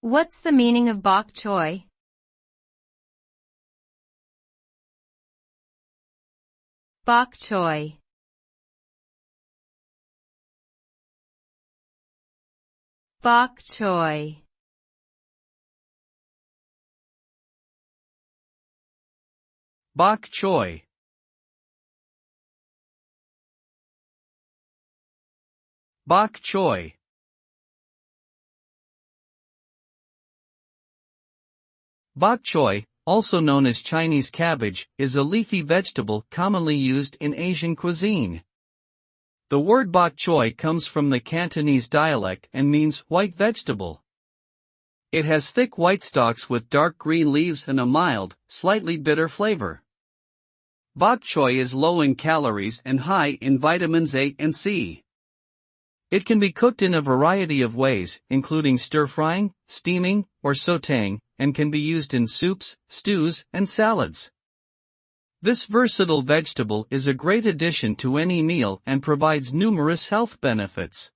What's the meaning of bok choy? Bok choy. Bok choy. Bok choy. Bok choy. Bok choy, also known as Chinese cabbage, is a leafy vegetable commonly used in Asian cuisine. The word bok choy comes from the Cantonese dialect and means white vegetable. It has thick white stalks with dark green leaves and a mild, slightly bitter flavor. Bok choy is low in calories and high in vitamins A and C. It can be cooked in a variety of ways, including stir-frying, steaming, or sautéing, and can be used in soups, stews, and salads. This versatile vegetable is a great addition to any meal and provides numerous health benefits.